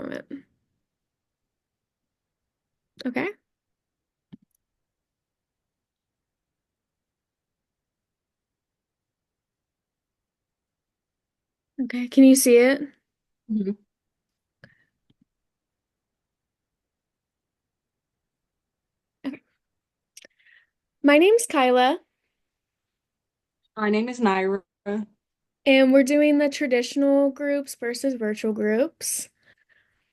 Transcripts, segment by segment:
moment. Okay. Okay. Can you see it? Mhm. Okay. My name's Kyla, My name is Naira. and we're doing the traditional groups versus virtual groups.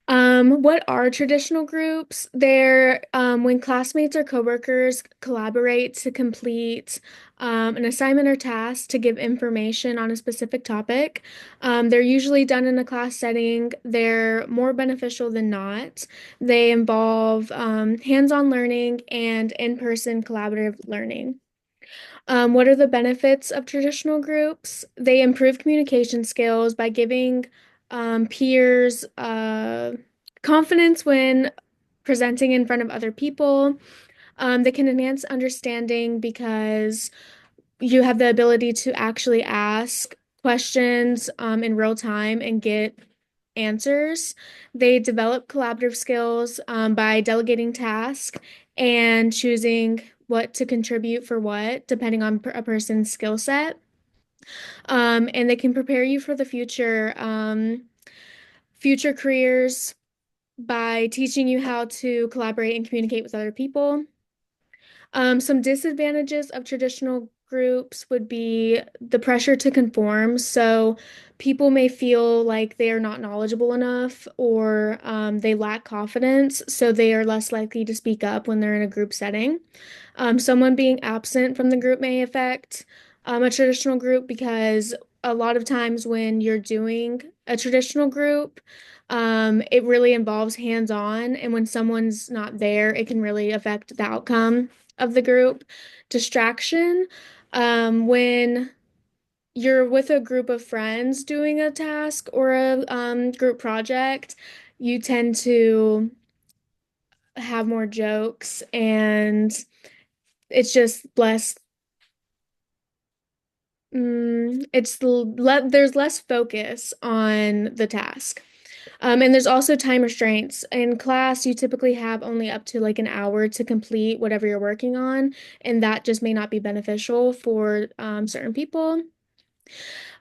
What are traditional groups? They're when classmates or coworkers collaborate to complete an assignment or task to give information on a specific topic. They're usually done in a class setting. They're more beneficial than not. They involve hands-on learning and in-person collaborative learning. What are the benefits of traditional groups? They improve communication skills by giving peers confidence when presenting in front of other people. They can enhance understanding because you have the ability to actually ask questions in real time and get answers. They develop collaborative skills by delegating tasks and choosing what to contribute for what, depending on a person's skill set. And they can prepare you for the future careers by teaching you how to collaborate and communicate with other people. Some disadvantages of traditional groups would be the pressure to conform. So people may feel like they are not knowledgeable enough or they lack confidence, so they are less likely to speak up when they're in a group setting. Someone being absent from the group may affect a traditional group because a lot of times when you're doing a traditional group, it really involves hands-on, and when someone's not there, it can really affect the outcome of the group. Distraction, when you're with a group of friends doing a task or a group project, you tend to have more jokes and it's just less, there's less focus on the task. And there's also time restraints. In class, you typically have only up to like an hour to complete whatever you're working on, and that just may not be beneficial for certain people.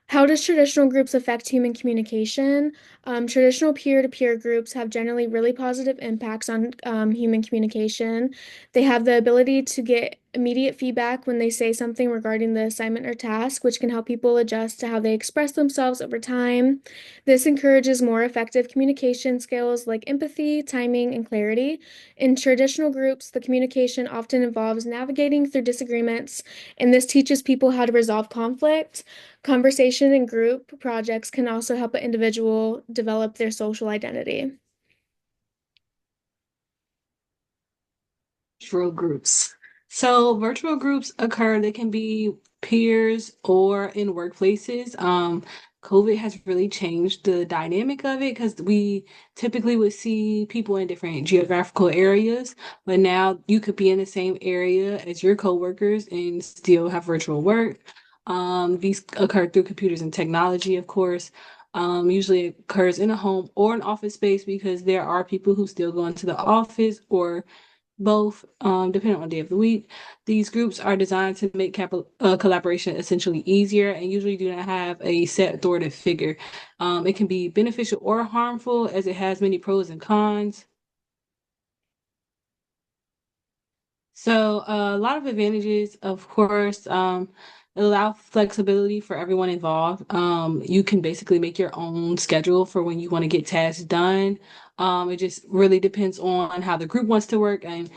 How does traditional groups affect human communication? Traditional peer-to-peer groups have generally really positive impacts on human communication. They have the ability to get immediate feedback when they say something regarding the assignment or task, which can help people adjust to how they express themselves over time. This encourages more effective communication skills like empathy, timing, and clarity. In traditional groups, the communication often involves navigating through disagreements, and this teaches people how to resolve conflict. Conversation and group projects can also help an individual develop their social identity. Virtual groups. So virtual groups occur, they can be peers or in workplaces. COVID has really changed the dynamic of it because we typically would see people in different geographical areas, but now you could be in the same area as your coworkers and still have virtual work. These occur through computers and technology, of course. Usually occurs in a home or an office space because there are people who still go into the office or both, depending on the day of the week. These groups are designed to make collaboration essentially easier and usually do not have a set authoritative figure. It can be beneficial or harmful as it has many pros and cons. So, a lot of advantages, of course, allow flexibility for everyone involved. You can basically make your own schedule for when you want to get tasks done. It just really depends on how the group wants to work and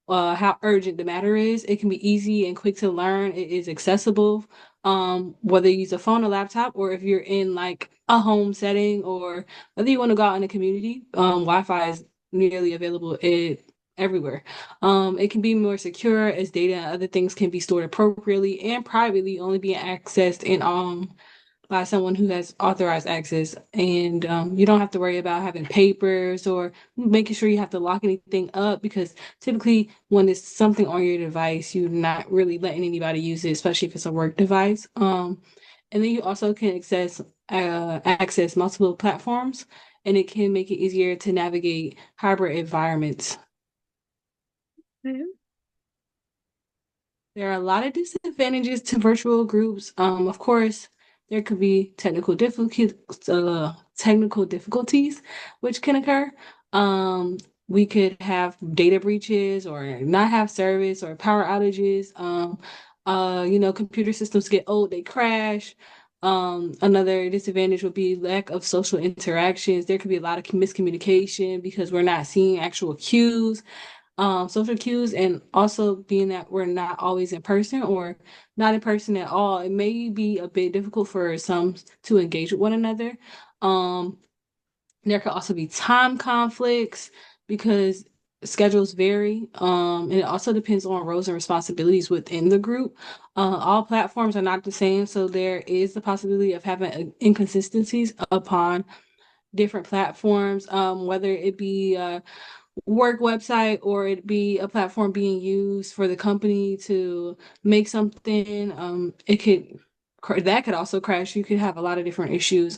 how urgent the matter is. It can be easy and quick to learn. It is accessible, whether you use a phone or laptop, or if you're in like a home setting, or whether you want to go out in the community. Wi-Fi is nearly available everywhere. It can be more secure as data and other things can be stored appropriately and privately, only being accessed in by someone who has authorized access. And you don't have to worry about having papers or making sure you have to lock anything up because typically when it's something on your device, you're not really letting anybody use it, especially if it's a work device. And then you also can access multiple platforms and it can make it easier to navigate hybrid environments. Okay. There are a lot of disadvantages to virtual groups. Of course, there could be technical difficulties which can occur. Um, we could have data breaches or not have service or power outages. Computer systems get old, they crash. Another disadvantage would be lack of social interactions. There could be a lot of miscommunication because we're not seeing actual cues, social cues, and also being that we're not always in person or not in person at all, it may be a bit difficult for some to engage with one another. Um, there could also be time conflicts because schedules vary. And it also depends on roles and responsibilities within the group. All platforms are not the same, so there is the possibility of having inconsistencies upon different platforms, whether it be work website or it be a platform being used for the company to make something. That could also crash. You could have a lot of different issues.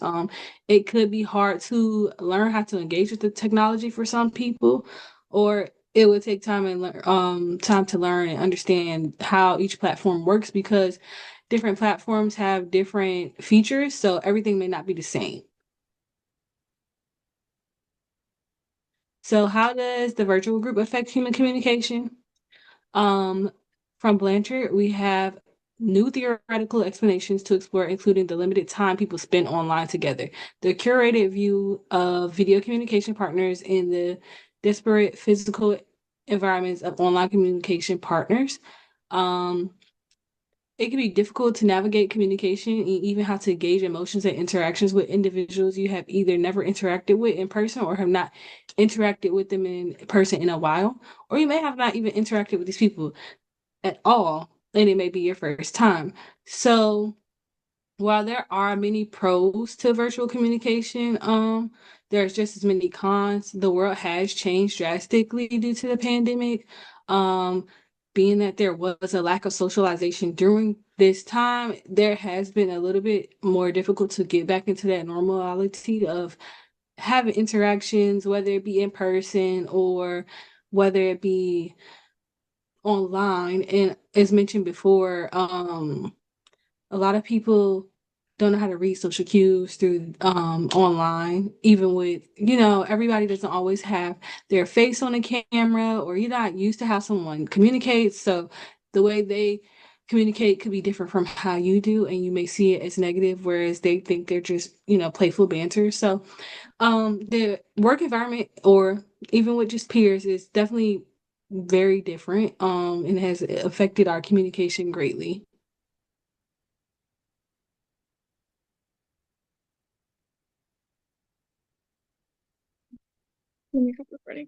It could be hard to learn how to engage with the technology for some people, or it would take time and time to learn and understand how each platform works because different platforms have different features, so everything may not be the same. So how does the virtual group affect human communication? Um, from Blanchard, we have new theoretical explanations to explore, including the limited time people spend online together, the curated view of video communication partners, and the disparate physical environments of online communication partners. Um, it can be difficult to navigate communication and even how to gauge emotions and interactions with individuals you have either never interacted with in person or have not interacted with them in person in a while, or you may have not even interacted with these people at all, and it may be your first time. So while there are many pros to virtual communication, there's just as many cons. The world has changed drastically due to the pandemic. Um, being that there was a lack of socialization during this time, there has been a little bit more difficult to get back into that normality of having interactions, whether it be in person or whether it be online. And as mentioned before, a lot of people don't know how to read social cues through online, even with, everybody doesn't always have their face on the camera, or you're not used to how someone communicates. So the way they communicate could be different from how you do, and you may see it as negative, whereas they think they're just, playful banter. So the work environment, or even with just peers, is definitely very different, and has affected our communication greatly. Let me stop recording.